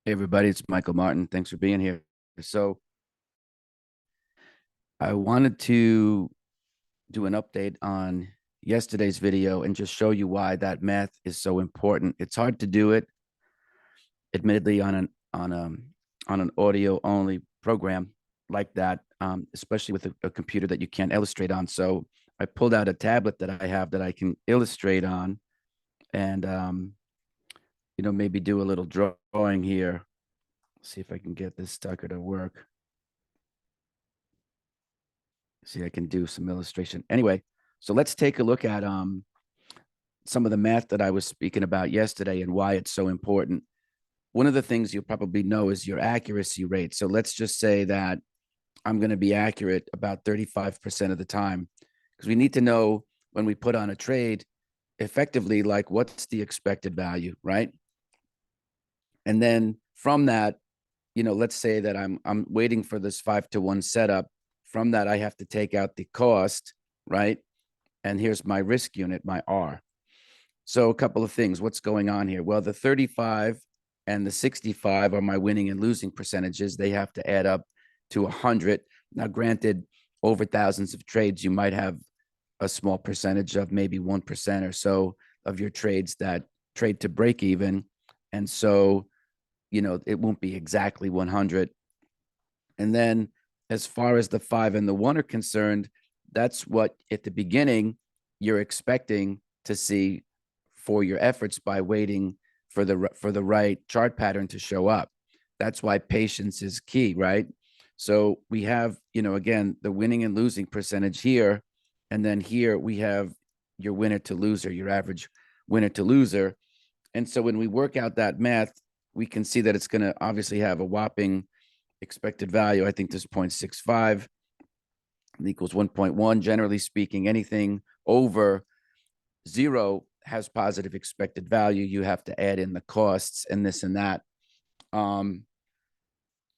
Hey everybody, it's Michael Martin. Thanks for being here. So I wanted to do an update on yesterday's video and just show you why that math is so important. It's hard to do it, admittedly, on an audio only program like that, especially with a computer that you can't illustrate on. So I pulled out a tablet that I have that I can illustrate on, and maybe do a little drawing here. See if I can get this sucker to work. See, I can do some illustration. Anyway, so let's take a look at some of the math that I was speaking about yesterday and why it's so important. One of the things you probably know is your accuracy rate. So let's just say that I'm going to be accurate about 35% of the time, because we need to know when we put on a trade effectively, like what's the expected value, right? And then from that, let's say that I'm waiting for this 5-to-1 setup. From that, I have to take out the cost, right? And here's my risk unit, my R. So a couple of things. What's going on here? Well, the 35 and the 65 are my winning and losing percentages. They have to add up to 100. Now, granted, over thousands of trades, you might have a small percentage of maybe 1% or so of your trades that trade to break even. And so, it won't be exactly 100. And then as far as the 5 and the 1 are concerned, that's what at the beginning you're expecting to see for your efforts by waiting for the right chart pattern to show up. That's why patience is key, right? So we have, again, the winning and losing percentage here, and then here we have your winner to loser, your average winner to loser. And so when we work out that math, we can see that it's going to obviously have a whopping expected value. I think this 0.65 equals 1.1. Generally speaking, anything over 0 has positive expected value. You have to add in the costs and this and that.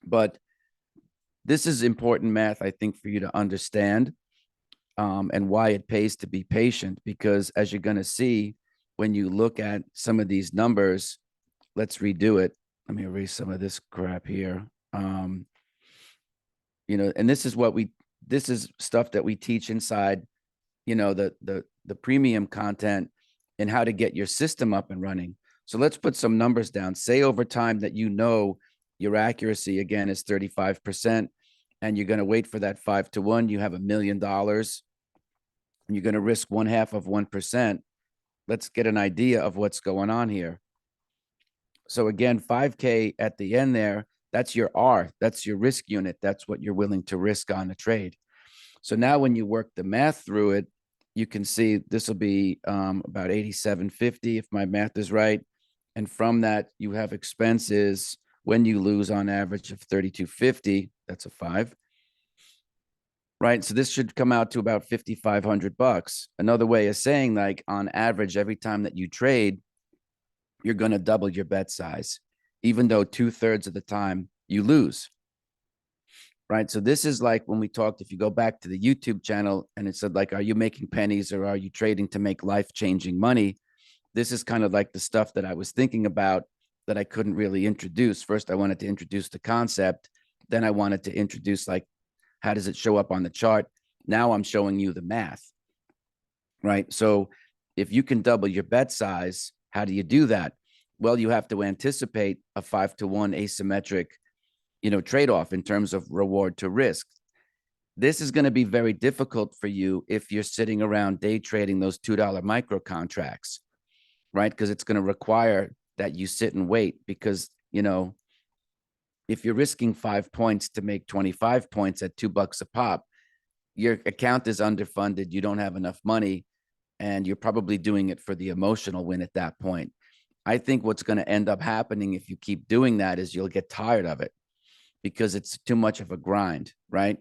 But this is important math, I think, for you to understand, and why it pays to be patient, because as you're going to see, when you look at some of these numbers, let's redo it. Let me erase some of this crap here. And this is stuff that we teach inside, the premium content and how to get your system up and running. So let's put some numbers down. Say over time that your accuracy again is 35%, and you're going to wait for that 5-to-1. You have $1 million, and you're going to risk 0.5%. Let's get an idea of what's going on here. So again, 5K at the end there, that's your R, that's your risk unit. That's what you're willing to risk on the trade. So now when you work the math through it, you can see this will be about 87.50 if my math is right. And from that, you have expenses when you lose on average of 32.50. That's a 5. Right. So this should come out to about $5,500. Another way of saying, like, on average, every time that you trade, you're going to double your bet size, even though 2/3 of the time you lose. Right. So this is like when we talked, if you go back to the YouTube channel and it said, like, are you making pennies or are you trading to make life-changing money? This is kind of like the stuff that I was thinking about that I couldn't really introduce. First, I wanted to introduce the concept. Then I wanted to introduce, like, how does it show up on the chart? Now I'm showing you the math. Right. So if you can double your bet size, how do you do that? Well, you have to anticipate a 5-to-1 asymmetric trade-off in terms of reward to risk. This is going to be very difficult for you if you're sitting around day trading those $2 micro contracts, right? Because it's going to require that you sit and wait, because, if you're risking 5 points to make 25 points at $2 a pop, your account is underfunded. You don't have enough money, and you're probably doing it for the emotional win at that point. I think what's going to end up happening if you keep doing that is you'll get tired of it, because it's too much of a grind, right?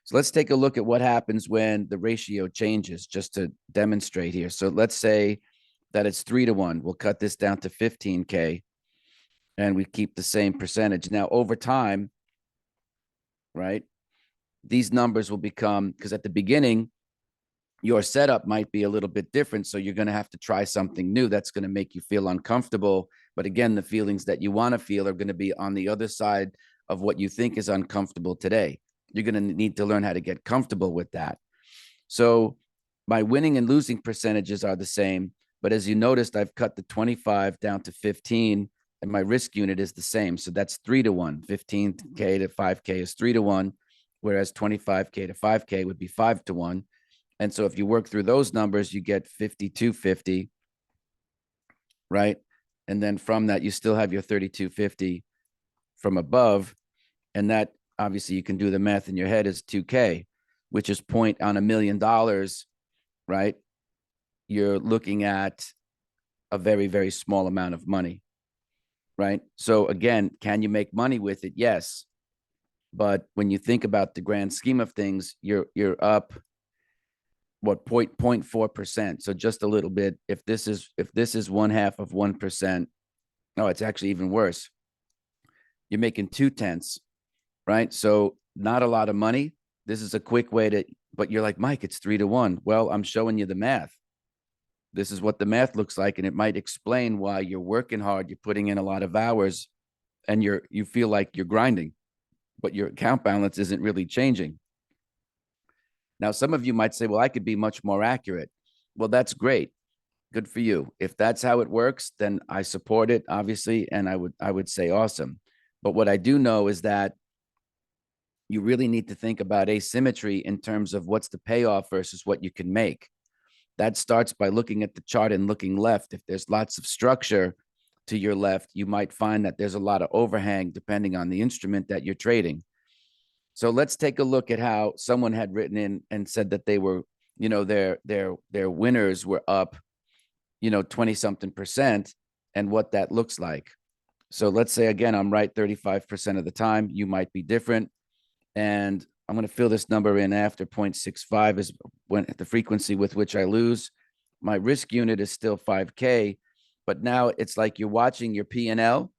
So let's take a look at what happens when the ratio changes, just to demonstrate here. So let's say that it's 3-to-1. We'll cut this down to 15K and we keep the same percentage. Now, over time, right, these numbers will become, because at the beginning, your setup might be a little bit different. So you're going to have to try something new that's going to make you feel uncomfortable. But again, the feelings that you want to feel are going to be on the other side of what you think is uncomfortable today. You're going to need to learn how to get comfortable with that. So my winning and losing percentages are the same, but as you noticed, I've cut the 25 down to 15, and my risk unit is the same. So that's 3-1. 15K to 5K is 3-1, whereas 25K to 5K would be 5-1. And so if you work through those numbers, you get 5250, right? And then from that, you still have your 3250 from above. And that, obviously, you can do the math in your head, is 2K, which is point on $1 million, right? You're looking at a very, very small amount of money, right? So again, can you make money with it? Yes. But when you think about the grand scheme of things, you're up what 0.4%. So just a little bit. If this is 1/2 of 1%, no, it's actually even worse. You're making 2/10, right? So not a lot of money. This is a quick way to, but you're like, Mike, it's 3-1. Well, I'm showing you the math. This is what the math looks like, and it might explain why you're working hard, you're putting in a lot of hours, and you feel like you're grinding, but your account balance isn't really changing. Now, some of you might say, well, I could be much more accurate. Well, that's great. Good for you. If that's how it works, then I support it, obviously, and I would say awesome. But what I do know is that you really need to think about asymmetry in terms of what's the payoff versus what you can make. That starts by looking at the chart and looking left. If there's lots of structure to your left, you might find that there's a lot of overhang depending on the instrument that you're trading. So let's take a look at how someone had written in and said that they were, their winners were up, 20 something percent, and what that looks like. So let's say, again, I'm right 35% of the time. You might be different. And I'm going to fill this number in after 0.65 is when the frequency with which I lose. My risk unit is still 5K, but now it's like you're watching your P&L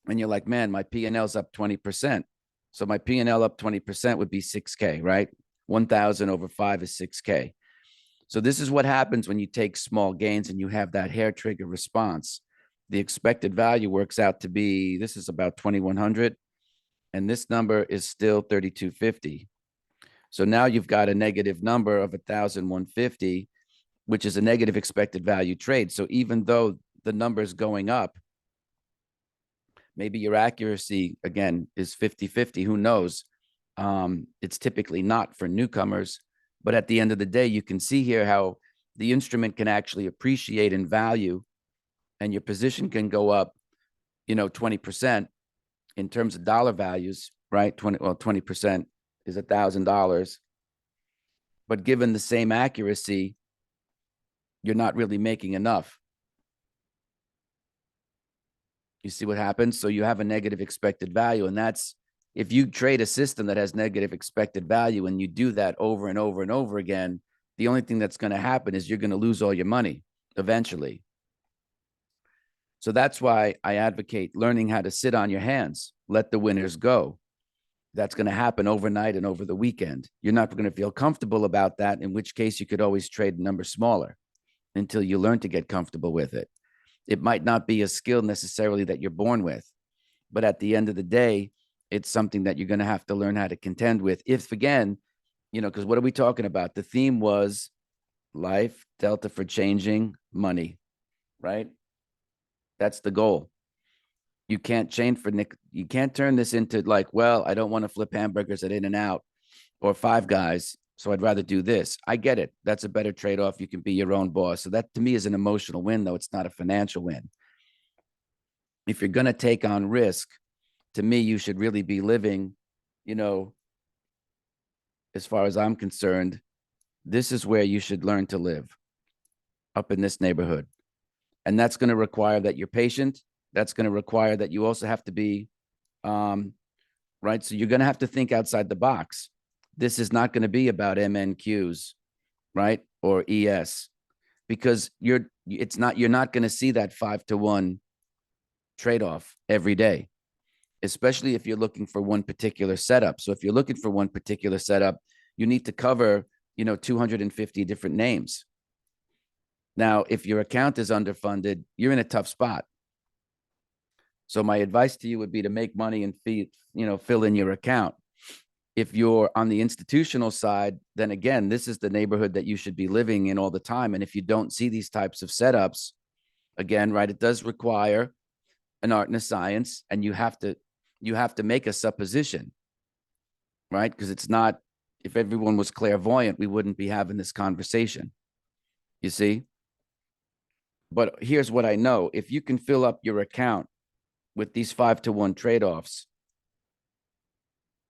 and you're like, man, my P&L is up 20%. So my P&L up 20% would be 6K, right? 1,000 over 5 is 6K. So this is what happens when you take small gains and you have that hair trigger response. The expected value works out to be, this is about 2,100. And this number is still 3,250. So now you've got a negative number of 1,150, which is a negative expected value trade. So even though the number is going up, maybe your accuracy, again, is 50-50. Who knows? It's typically not for newcomers. But at the end of the day, you can see here how the instrument can actually appreciate in value and your position can go up, 20%. In terms of dollar values, right? 20% is $1,000. But given the same accuracy, you're not really making enough. You see what happens? So you have a negative expected value. And that's, if you trade a system that has negative expected value and you do that over and over and over again, the only thing that's going to happen is you're going to lose all your money eventually. So that's why I advocate learning how to sit on your hands, let the winners go. That's going to happen overnight and over the weekend. You're not going to feel comfortable about that, in which case you could always trade a number smaller until you learn to get comfortable with it. It might not be a skill necessarily that you're born with, but at the end of the day, it's something that you're going to have to learn how to contend with. If, again, because what are we talking about? The theme was life, delta for changing, money, right? That's the goal. You can't change for Nick. You can't turn this into like, well, I don't want to flip hamburgers at In-N-Out or Five Guys, so I'd rather do this. I get it. That's a better trade-off. You can be your own boss. So that to me is an emotional win, though. It's not a financial win. If you're going to take on risk, to me, you should really be living, as far as I'm concerned, this is where you should learn to live, up in this neighborhood. And that's going to require that you're patient. That's going to require that you also have to be, right? So you're going to have to think outside the box. This is not going to be about MNQs, right? Or ES, because you're not going to see that 5-1 trade-off every day, especially if you're looking for one particular setup. So if you're looking for one particular setup, you need to cover, 250 different names. Now, if your account is underfunded, you're in a tough spot. So my advice to you would be to make money and fill in your account. If you're on the institutional side, then again, this is the neighborhood that you should be living in all the time. And if you don't see these types of setups, again, right, it does require an art and a science, and you have to make a supposition, right? Because it's not, if everyone was clairvoyant, we wouldn't be having this conversation. You see? But here's what I know. If you can fill up your account with these 5-to-1 trade-offs,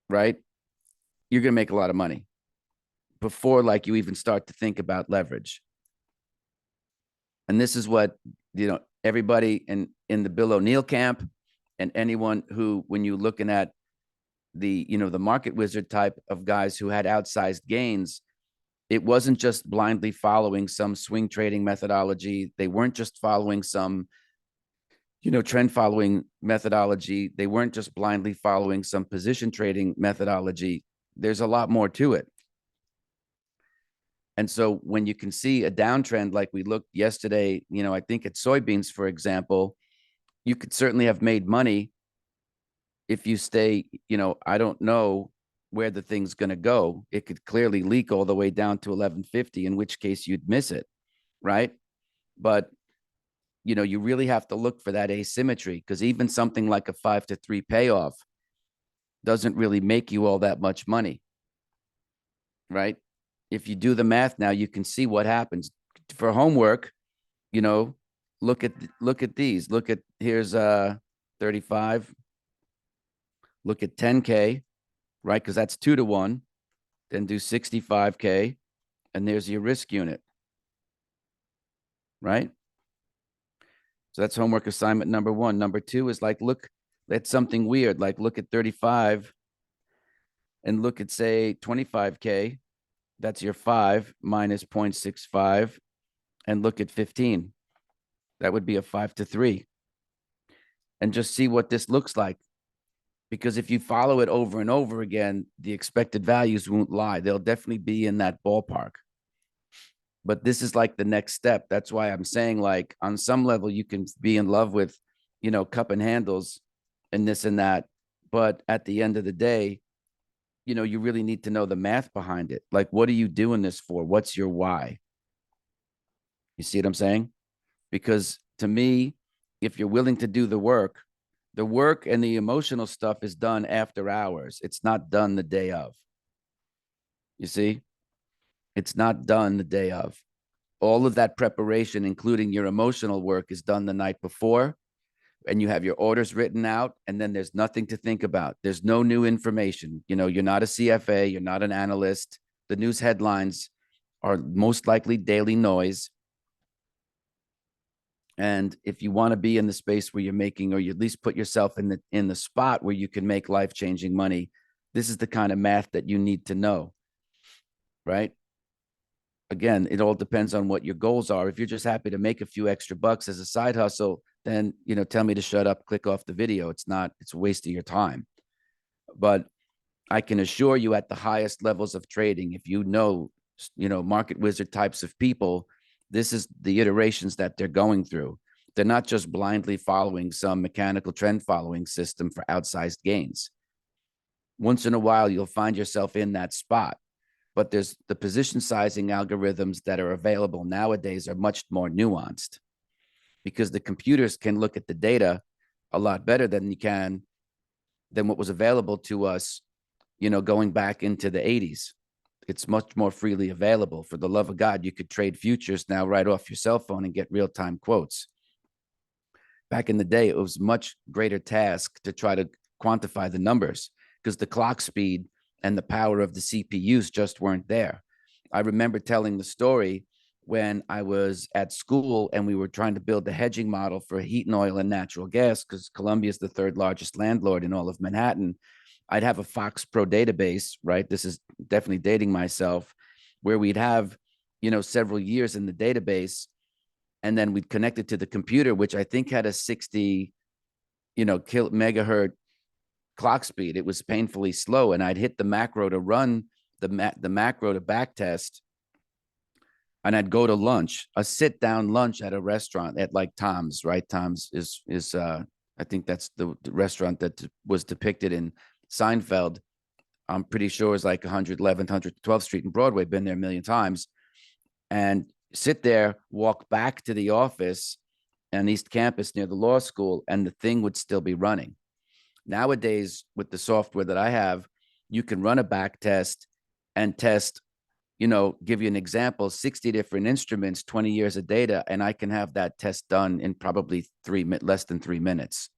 right? You're going to make a lot of money before like you even start to think about leverage. And this is what, everybody in the Bill O'Neill camp and anyone who, when you're looking at the market wizard type of guys who had outsized gains, it wasn't just blindly following some swing trading methodology. They weren't just following some, trend following methodology. They weren't just blindly following some position trading methodology. There's a lot more to it. And so when you can see a downtrend like we looked yesterday, I think at soybeans, for example, you could certainly have made money if you stay, I don't know where the thing's going to go. It could clearly leak all the way down to 1150, in which case you'd miss it, right? But, you really have to look for that asymmetry, because even something like a 5-to-3 payoff doesn't really make you all that much money, right? If you do the math now, you can see what happens. For homework, look at these. Here's 35. Look at 10K, right? Because that's 2-to-1. Then do 65K, and there's your risk unit, right? So that's homework assignment number 1. Number 2 is like, look at something weird. Like look at 35 and look at, say, 25K. That's your 5 minus 0.65. And look at 15. That would be a 5-to-3. And just see what this looks like. Because if you follow it over and over again, the expected values won't lie. They'll definitely be in that ballpark. But this is like the next step. That's why I'm saying, like, on some level, you can be in love with, cup and handles and this and that. But at the end of the day, you really need to know the math behind it. Like, what are you doing this for? What's your why? You see what I'm saying? Because to me, if you're willing to do the work and the emotional stuff is done after hours. It's not done the day of. You see? It's not done the day of. All of that preparation, including your emotional work, is done the night before, and you have your orders written out, and then there's nothing to think about. There's no new information. You're not a CFA, you're not an analyst. The news headlines are most likely daily noise. And if you want to be in the space where you're making, or you at least put yourself in the spot where you can make life-changing money, this is the kind of math that you need to know, right? Again, it all depends on what your goals are. If you're just happy to make a few extra bucks as a side hustle, then, tell me to shut up, click off the video. It's a waste of your time. But I can assure you, at the highest levels of trading, if market wizard types of people, this is the iterations that they're going through. They're not just blindly following some mechanical trend following system for outsized gains. Once in a while, you'll find yourself in that spot, but there's the position sizing algorithms that are available nowadays are much more nuanced, because the computers can look at the data a lot better than what was available to us, going back into the 80s. It's much more freely available. For the love of God, you could trade futures now right off your cell phone and get real-time quotes. Back in the day, it was a much greater task to try to quantify the numbers, because the clock speed and the power of the CPUs just weren't there. I remember telling the story when I was at school and we were trying to build the hedging model for heat and oil and natural gas, because Columbia is the 3rd largest landlord in all of Manhattan. I'd have a Fox Pro database, right? This is definitely dating myself, where we'd have, several years in the database, and then we'd connect it to the computer, which I think had a 60, megahertz clock speed. It was painfully slow, and I'd hit the macro to run the macro to back test, and I'd go to lunch, a sit down lunch at a restaurant at like Tom's, right? Tom's is I think that's the restaurant that was depicted in Seinfeld. I'm pretty sure it's like 111th, 112th Street in Broadway. Been there a million times. And sit there, walk back to the office on East Campus near the law school, and the thing would still be running. Nowadays, with the software that I have, you can run a back test and test, give you an example, 60 different instruments, 20 years of data, and I can have that test done in probably less than 3 minutes,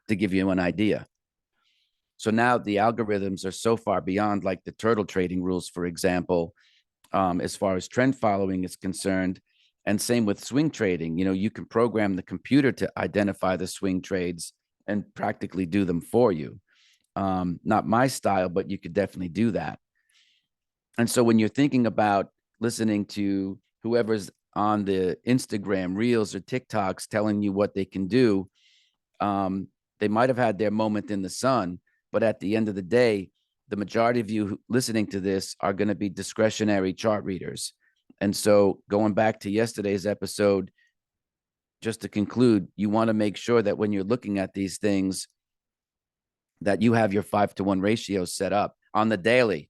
to give you an idea. So now the algorithms are so far beyond, like the turtle trading rules, for example, as far as trend following is concerned. And same with swing trading. You can program the computer to identify the swing trades and practically do them for you. Not my style, but you could definitely do that. And so when you're thinking about listening to whoever's on the Instagram reels or TikToks telling you what they can do, they might have had their moment in the sun, but at the end of the day, the majority of you listening to this are going to be discretionary chart readers. And so going back to yesterday's episode, just to conclude, you want to make sure that when you're looking at these things, that you have your 5-to-1 ratio set up on the daily.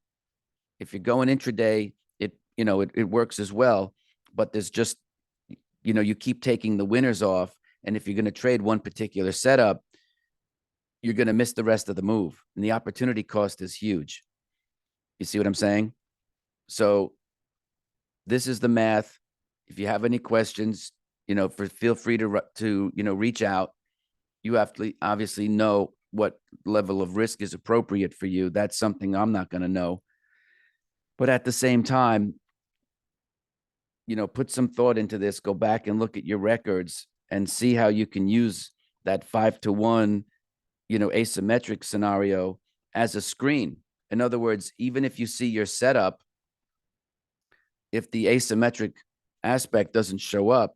If you're going intraday, it works as well, but there's just, you keep taking the winners off. And if you're going to trade one particular setup, you're going to miss the rest of the move. And the opportunity cost is huge. You see what I'm saying? So this is the math. If you have any questions, feel free to reach out. You have to obviously know what level of risk is appropriate for you. That's something I'm not going to know. But at the same time, put some thought into this, go back and look at your records and see how you can use that 5-to-1, asymmetric scenario as a screen. In other words, even if you see your setup, if the asymmetric aspect doesn't show up,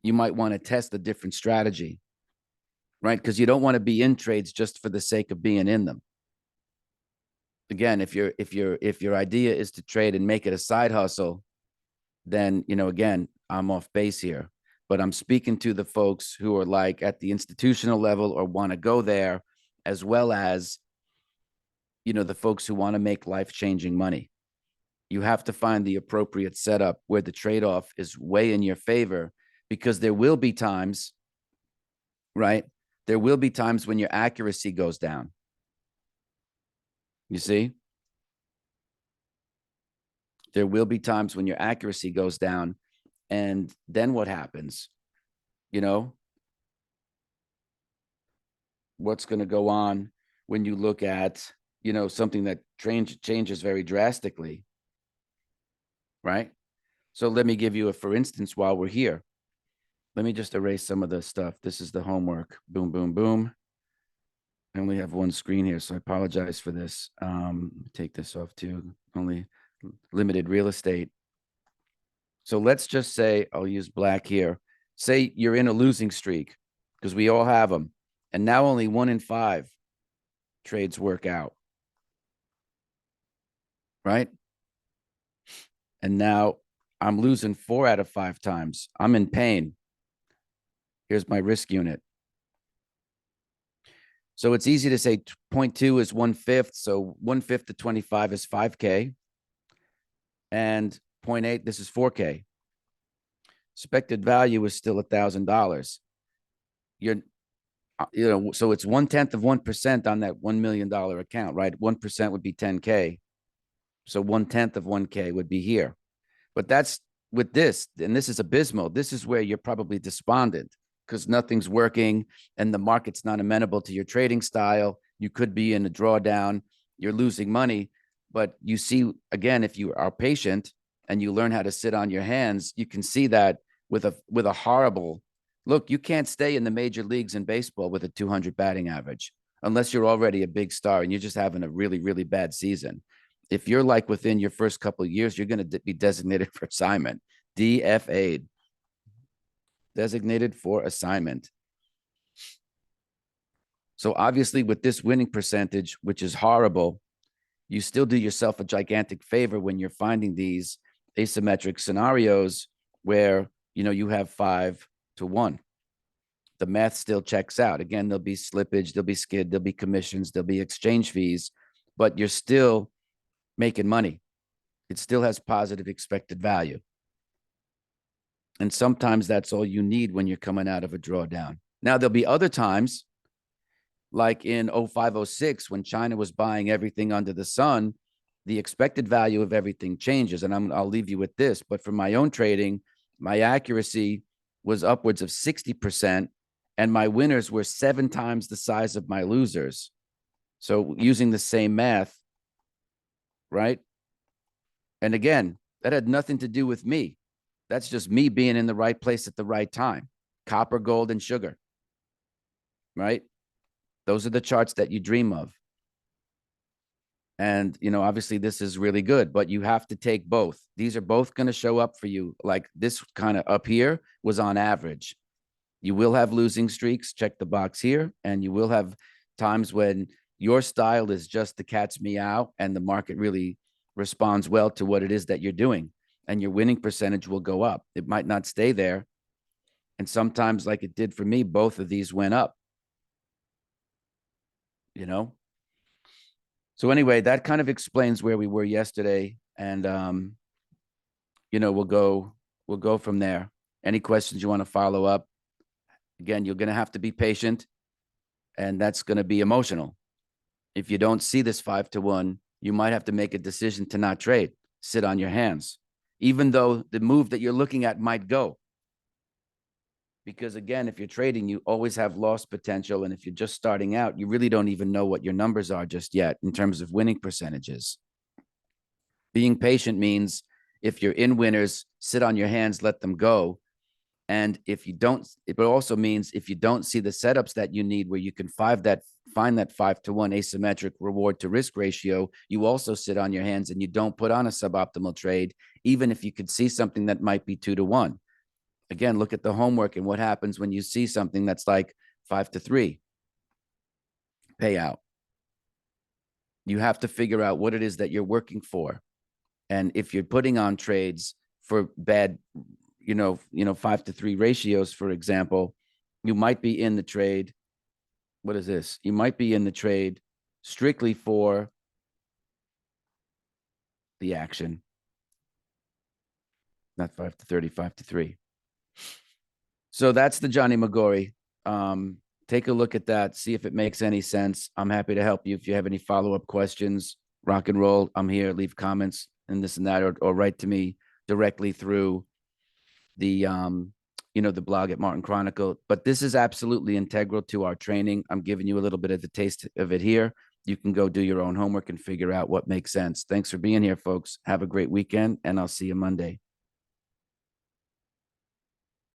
you might want to test a different strategy, right? Because you don't want to be in trades just for the sake of being in them. Again, if your idea is to trade and make it a side hustle, then, again, I'm off base here. But I'm speaking to the folks who are like at the institutional level or want to go there, as well as, the folks who want to make life-changing money. You have to find the appropriate setup where the trade-off is way in your favor, because there will be times, right? There will be times when your accuracy goes down. You see? There will be times when your accuracy goes down. And then what happens? What's going to go on when you look at, something that changes very drastically, right? So let me give you a, for instance, while we're here, let me just erase some of the stuff. This is the homework. Boom, boom, boom. I only have one screen here, so I apologize for this. Take this off too. Only limited real estate. So let's just say, I'll use black here. Say you're in a losing streak, because we all have them. And now only 1 in 5 trades work out. Right? And now I'm losing 4 out of 5 times. I'm in pain. Here's my risk unit. So it's easy to say 0.2 is 1/5. So 1/5 to 25 is 5K. And 0.8, this is 4K. Expected value is still $1,000. So it's 1/10 of 1% on that $1 million account, right? 1% would be 10K. So 1/10 of 1K would be here. But that's with this, and this is abysmal. This is where you're probably despondent because nothing's working and the market's not amenable to your trading style. You could be in a drawdown, you're losing money. But you see, again, if you are patient and you learn how to sit on your hands, you can see that with a horrible look. You can't stay in the major leagues in baseball with a 200 batting average unless you're already a big star and you're just having a really, really bad season. If you're like within your first couple of years, you're going to be designated for assignment, DFA'd, designated for assignment. So obviously with this winning percentage, which is horrible, you still do yourself a gigantic favor when you're finding these asymmetric scenarios where, you have 5-to-1. the math still checks out. Again, there'll be slippage, there'll be skid, there'll be commissions, there'll be exchange fees, but you're still making money. It still has positive expected value. And sometimes that's all you need when you're coming out of a drawdown. Now, there'll be other times, like in 0506, when China was buying everything under the sun, the expected value of everything changes. And I'll leave you with this. But for my own trading, my accuracy was upwards of 60%, and my winners were 7 times the size of my losers. So using the same math, right? And again, that had nothing to do with me. That's just me being in the right place at the right time. Copper, gold, and sugar, right? Those are the charts that you dream of. And, obviously this is really good, but you have to take both. These are both going to show up for you. Like this kind of up here was on average. You will have losing streaks, check the box here, and you will have times when your style is just the cat's meow and the market really responds well to what it is that you're doing, and your winning percentage will go up. It might not stay there. And sometimes, like it did for me, both of these went up, So anyway, that kind of explains where we were yesterday. And, we'll go from there. Any questions you want to follow up? Again, you're going to have to be patient, and that's going to be emotional. If you don't see this 5-1, you might have to make a decision to not trade, sit on your hands, even though the move that you're looking at might go. Because again, if you're trading, you always have loss potential. And if you're just starting out, you really don't even know what your numbers are just yet in terms of winning percentages. Being patient means if you're in winners, sit on your hands, let them go. And if you don't, it also means if you don't see the setups that you need where you can find that 5-1 asymmetric reward to risk ratio, you also sit on your hands and you don't put on a suboptimal trade, even if you could see something that might be 2-1. Again, look at the homework and what happens when you see something that's like 5-3 payout. You have to figure out what it is that you're working for. And if you're putting on trades for bad, 5-3 ratios, for example, you might be in the trade. What is this? You might be in the trade strictly for the action, not 5-30, 5-3. So that's the Johnny Magori. Take a look at that, see if it makes any sense. I'm happy to help you. If you have any follow-up questions, rock and roll, I'm here. Leave comments and this and that, or write to me directly through the the blog at Martin Chronicle. But this is absolutely integral to our training. I'm giving you a little bit of the taste of it here. You can go do your own homework and figure out what makes sense. Thanks for being here, folks. Have a great weekend, and I'll see you Monday.